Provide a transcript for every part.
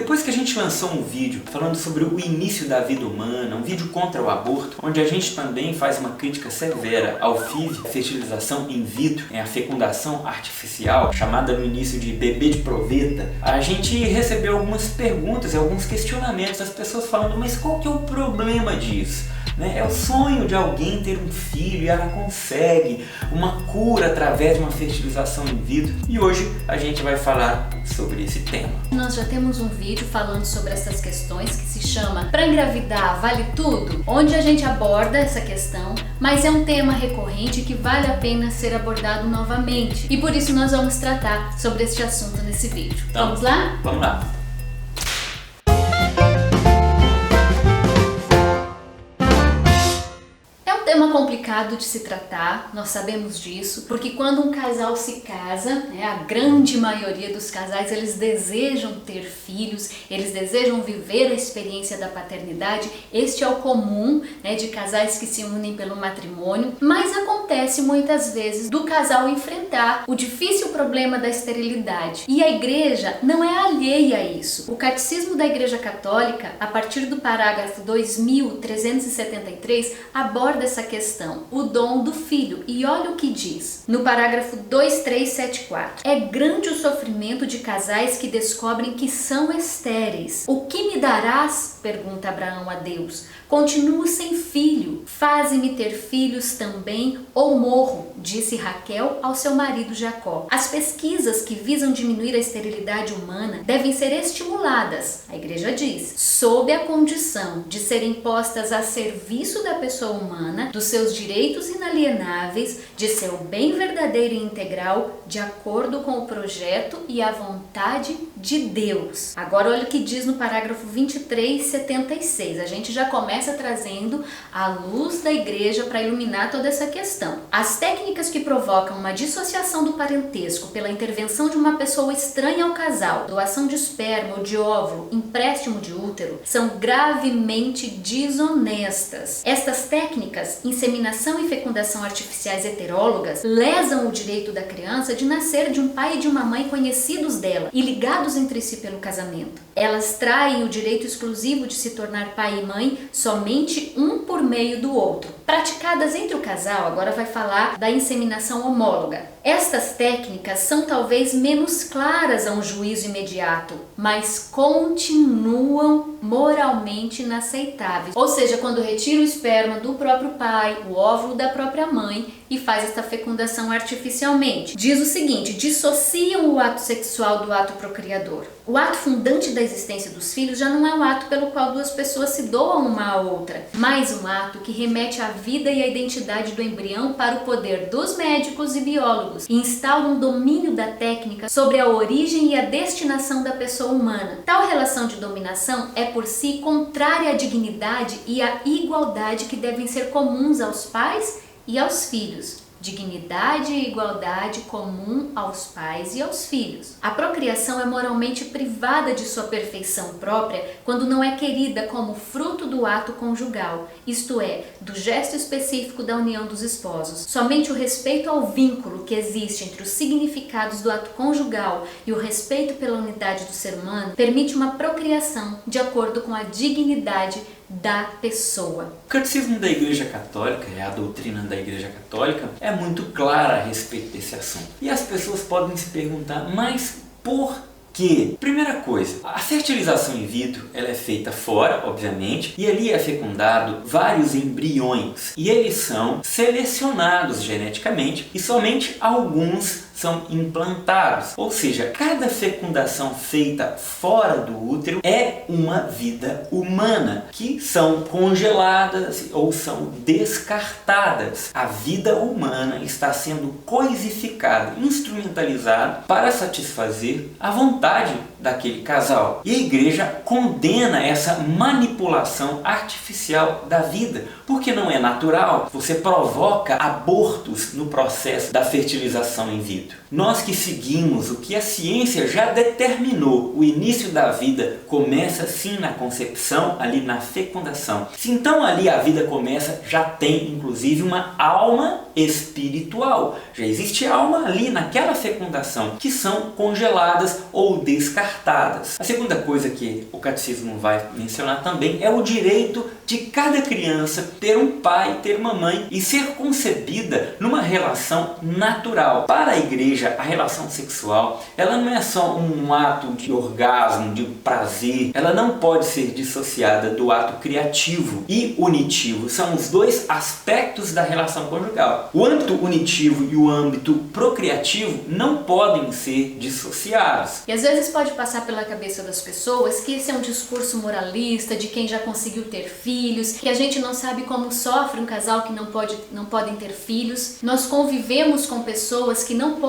Depois que a gente lançou um vídeo falando sobre o início da vida humana, um vídeo contra o aborto, onde a gente também faz uma crítica severa ao FIV, fertilização in vitro, a fecundação artificial, chamada no início de bebê de proveta, a gente recebeu algumas perguntas e alguns questionamentos das pessoas falando, mas qual que é o problema disso? É o sonho de alguém ter um filho e ela consegue uma cura através de uma fertilização in vitro. E hoje a gente vai falar sobre esse tema. Nós já temos um vídeo falando sobre essas questões que se chama Pra Engravidar Vale Tudo? Onde a gente aborda essa questão, mas é um tema recorrente que vale a pena ser abordado novamente. E por isso nós vamos tratar sobre este assunto nesse vídeo. Então, vamos lá? Vamos lá! Tema complicado de se tratar, nós sabemos disso, porque quando um casal se casa, a grande maioria dos casais, eles desejam ter filhos, eles desejam viver a experiência da paternidade. Este é o comum, de casais que se unem pelo matrimônio, mas acontece muitas vezes do casal enfrentar o difícil problema da esterilidade. E a igreja não é alheia a isso. O Catecismo da Igreja Católica, a partir do parágrafo 2373, aborda essa questão, o dom do filho, e olha o que diz no parágrafo 2374: é grande o sofrimento de casais que descobrem que são estéreis. O que me darás? Pergunta Abraão a Deus. Continuo sem filho, faze-me ter filhos também ou morro, disse Raquel ao seu marido Jacó. As pesquisas que visam diminuir a esterilidade humana devem ser estimuladas, a igreja diz, sob a condição de serem postas a serviço da pessoa humana, dos seus direitos inalienáveis, de seu bem verdadeiro e integral, de acordo com o projeto e a vontade de Deus. Agora olha o que diz no parágrafo 2376, a gente já começa trazendo a luz da igreja para iluminar toda essa questão. As técnicas que provocam uma dissociação do parentesco pela intervenção de uma pessoa estranha ao casal, doação de esperma ou de óvulo, empréstimo de útero, são gravemente desonestas. Estas técnicas, inseminação e fecundação artificiais heterólogas, lesam o direito da criança de nascer de um pai e de uma mãe conhecidos dela e ligados entre si pelo casamento. Elas traem o direito exclusivo de se tornar pai e mãe somente um por meio do outro. Praticadas entre o casal, agora vai falar da inseminação homóloga. Estas técnicas são talvez menos claras a um juízo imediato, mas continuam moralmente inaceitáveis. Ou seja, quando retira o esperma do próprio pai, o óvulo da própria mãe e faz esta fecundação artificialmente. Diz o seguinte: dissociam o ato sexual do ato procriador. O ato fundante da existência dos filhos já não é um ato pelo qual duas pessoas se doam uma à outra, mas um ato que remete à vida e à identidade do embrião para o poder dos médicos e biólogos e instala um domínio da técnica sobre a origem e a destinação da pessoa humana. Tal relação de dominação é por si contrária à dignidade e à igualdade que devem ser comuns aos pais e aos filhos. Dignidade e igualdade comum aos pais e aos filhos. A procriação é moralmente privada de sua perfeição própria quando não é querida como fruto do ato conjugal, isto é, do gesto específico da união dos esposos. Somente o respeito ao vínculo que existe entre os significados do ato conjugal e o respeito pela unidade do ser humano permite uma procriação de acordo com a dignidade da pessoa. O Catecismo da Igreja Católica, a doutrina da Igreja Católica, é muito clara a respeito desse assunto. E as pessoas podem se perguntar, mas por quê? Primeira coisa, a fertilização in vitro ela é feita fora, obviamente, e ali é fecundado vários embriões. E eles são selecionados geneticamente e somente alguns são implantados. Ou seja, cada fecundação feita fora do útero é uma vida humana, que são congeladas ou são descartadas. A vida humana está sendo coisificada, instrumentalizada para satisfazer a vontade daquele casal. E a igreja condena essa manipulação artificial da vida, porque não é natural. Você provoca abortos no processo da fertilização in vitro. livre-arbítrio. Nós que seguimos o que a ciência já determinou, o início da vida começa sim na concepção, ali na fecundação. Se então ali a vida começa, já tem inclusive uma alma espiritual. Já existe alma ali naquela fecundação, que são congeladas ou descartadas. A segunda coisa que o catecismo vai mencionar também é o direito de cada criança ter um pai, ter uma mãe e ser concebida numa relação natural. Para a igreja, a relação sexual, ela não é só um ato de orgasmo, de prazer, ela não pode ser dissociada do ato criativo e unitivo. São os dois aspectos da relação conjugal. O âmbito unitivo e o âmbito procriativo não podem ser dissociados. E às vezes pode passar pela cabeça das pessoas que esse é um discurso moralista de quem já conseguiu ter filhos, que a gente não sabe como sofre um casal que não podem ter filhos. Nós convivemos com pessoas que não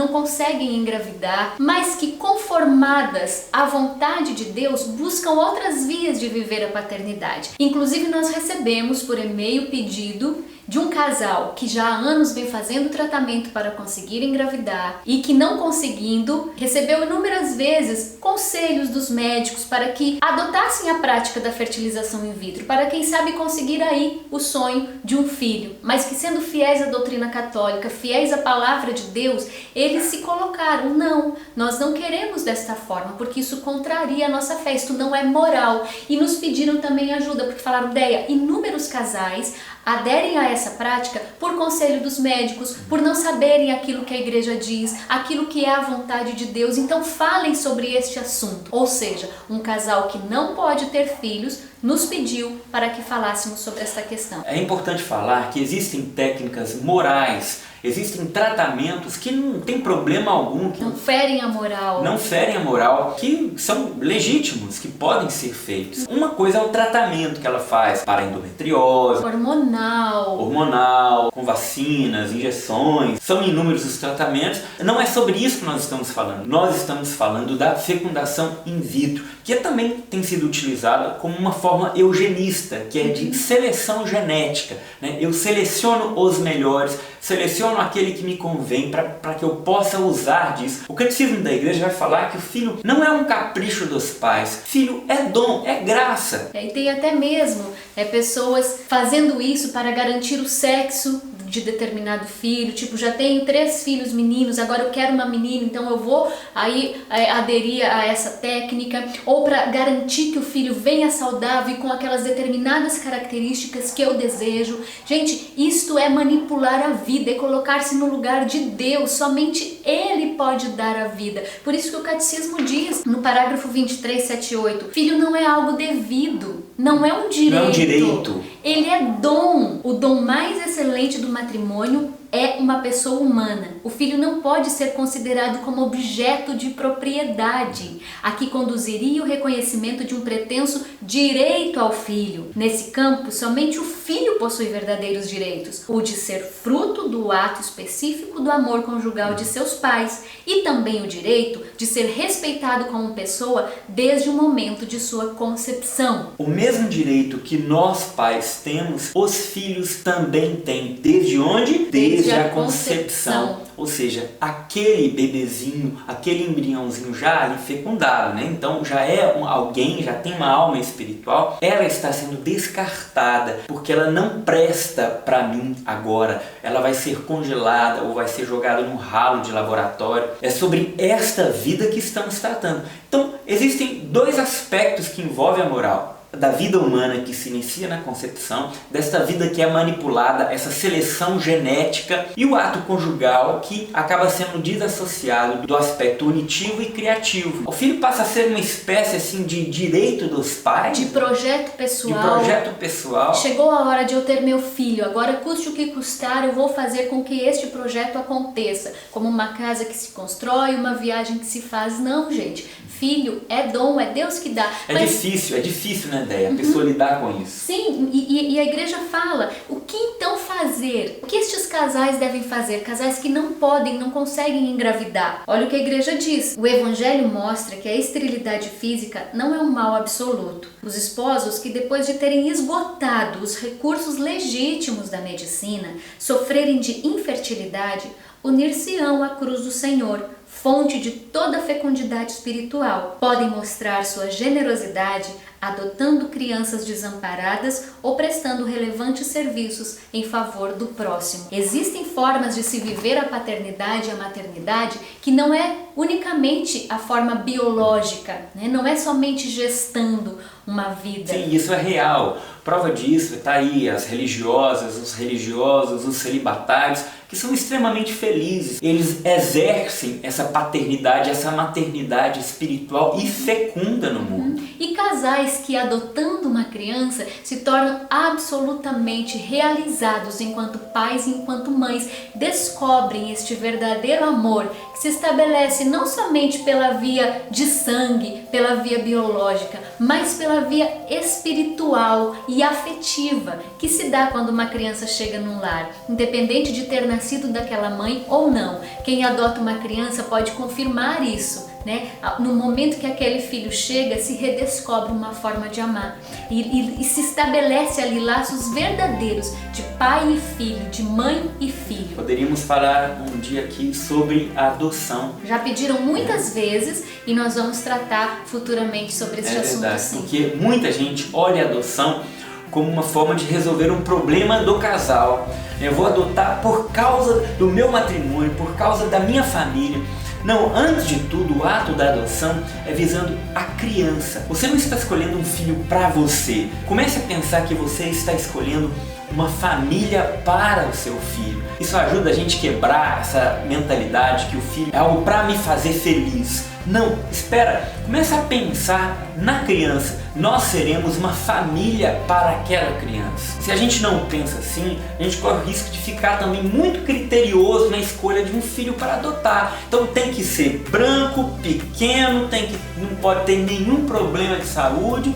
conseguem engravidar, mas que, conformadas à vontade de Deus, buscam outras vias de viver a paternidade. Inclusive nós recebemos por e-mail pedido de um casal que já há anos vem fazendo tratamento para conseguir engravidar e que, não conseguindo, recebeu inúmeras vezes conselhos dos médicos para que adotassem a prática da fertilização in vitro, para quem sabe conseguir aí o sonho de um filho, mas que, sendo fiéis à doutrina católica, fiéis à palavra de Deus, eles se colocaram: não, nós não queremos desta forma, porque isso contraria a nossa fé, isto não é moral. E nos pediram também ajuda, porque falaram: Deia, inúmeros casais aderem a essa prática por conselho dos médicos, por não saberem aquilo que a igreja diz, aquilo que é a vontade de Deus. Então falem sobre este assunto. Ou seja, um casal que não pode ter filhos nos pediu para que falássemos sobre esta questão. É importante falar que existem técnicas morais, existem tratamentos que não tem problema algum, que não ferem a moral, que são legítimos, que podem ser feitos. Uma coisa é o tratamento que ela faz para endometriose, hormonal, com vacinas, injeções, são inúmeros os tratamentos. Não é sobre isso que nós estamos falando. Nós estamos falando da fecundação in vitro, que também tem sido utilizada como uma forma eugenista, que é de seleção genética, né? Eu seleciono os melhores, seleciono aquele que me convém para que eu possa usar disso. O catecismo da igreja vai falar que o filho não é um capricho dos pais, filho é dom, é graça. E tem até mesmo pessoas fazendo isso para garantir o sexo de determinado filho, tipo, já tenho 3 filhos meninos, agora eu quero uma menina, então eu vou aí aderir a essa técnica, ou para garantir que o filho venha saudável e com aquelas determinadas características que eu desejo. Gente, isto é manipular a vida, é colocar-se no lugar de Deus, somente Ele pode dar a vida. Por isso que o catecismo diz, no parágrafo 2378, filho não é algo devido, não é um direito. Não é um direito. Ele é dom. O dom mais excelente do matrimônio é uma pessoa humana. O filho não pode ser considerado como objeto de propriedade, a que conduziria o reconhecimento de um pretenso direito ao filho. Nesse campo, somente o filho possui verdadeiros direitos, o de ser fruto do ato específico do amor conjugal de seus pais, e também o direito de ser respeitado como pessoa desde o momento de sua concepção. O mesmo direito que nós pais temos, os filhos também têm. Desde onde? Desde a concepção. Ou seja, aquele bebezinho, aquele embriãozinho já ali fecundado, né? Então já é alguém, já tem uma alma espiritual, ela está sendo descartada, porque ela não presta para mim agora. Ela vai ser congelada ou vai ser jogada num ralo de laboratório. É sobre esta vida que estamos tratando. Então, existem 2 aspectos que envolvem a moral. Da vida humana que se inicia na concepção, desta vida que é manipulada, essa seleção genética, e o ato conjugal que acaba sendo desassociado do aspecto unitivo e criativo. O filho passa a ser uma espécie assim de direito dos pais, de projeto pessoal. Chegou a hora de eu ter meu filho, agora custe o que custar, eu vou fazer com que este projeto aconteça, como uma casa que se constrói, uma viagem que se faz. Não, gente, filho é dom, é Deus que dá. É difícil, né, Deia? A pessoa lidar com isso. Sim, e a igreja fala, o que então fazer? O que estes casais devem fazer? Casais que não podem, não conseguem engravidar. Olha o que a igreja diz. O evangelho mostra que a esterilidade física não é um mal absoluto. Os esposos que, depois de terem esgotado os recursos legítimos da medicina, sofrerem de infertilidade, unir-se-ão à cruz do Senhor, fonte de toda a fecundidade espiritual. Podem mostrar sua generosidade adotando crianças desamparadas ou prestando relevantes serviços em favor do próximo. Existem formas de se viver a paternidade e a maternidade que não é unicamente a forma biológica, né? Não é somente gestando uma vida. Sim, isso é real. Prova disso está aí as religiosas, os religiosos, os celibatários, que são extremamente felizes. Eles exercem essa paternidade, essa maternidade espiritual e fecunda no mundo. E casais que, adotando uma criança, se tornam absolutamente realizados enquanto pais e enquanto mães, descobrem este verdadeiro amor que se estabelece não somente pela via de sangue, pela via biológica, mas pela via espiritual e afetiva que se dá quando uma criança chega num lar, independente de ter nascido daquela mãe ou não. Quem adota uma criança pode confirmar isso, né? No momento que aquele filho chega, se redescobre uma forma de amar e se estabelece ali laços verdadeiros de pai e filho, de mãe e filho. Poderíamos falar um dia aqui sobre a adoção. Já pediram muitas vezes e nós vamos tratar futuramente sobre este assunto, sim. Porque muita gente olha a adoção como uma forma de resolver um problema do casal. Eu vou adotar por causa do meu matrimônio, por causa da minha família. Não, antes de tudo, o ato da adoção é visando a criança. Você não está escolhendo um filho para você. Comece a pensar que você está escolhendo uma família para o seu filho. Isso ajuda a gente a quebrar essa mentalidade que o filho é algo para me fazer feliz. Não, espera, começa a pensar na criança. Nós seremos uma família para aquela criança. Se a gente não pensa assim, a gente corre o risco de ficar também muito criterioso na escolha de um filho para adotar. Então tem que ser branco, pequeno, não pode ter nenhum problema de saúde,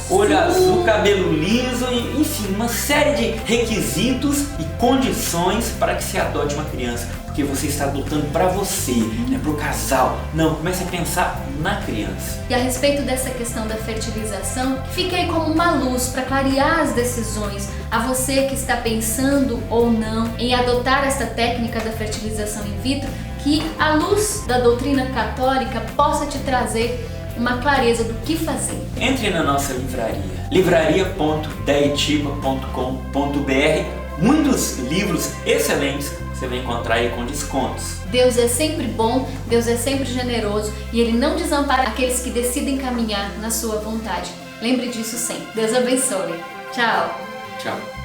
olho azul, cabelo liso, enfim, uma série de requisitos e condições para que se adote uma criança. Porque você está adotando para você, para o casal. Não, comece a pensar na criança. E a respeito dessa questão da fertilização, fique aí como uma luz para clarear as decisões a você que está pensando ou não em adotar esta técnica da fertilização in vitro, que a luz da doutrina católica possa te trazer uma clareza do que fazer. Entre na nossa livraria, livraria.deitiba.com.br. Muitos livros excelentes você vai encontrar aí com descontos. Deus é sempre bom, Deus é sempre generoso e Ele não desampara aqueles que decidem caminhar na sua vontade. Lembre disso sempre. Deus abençoe. Tchau. Tchau.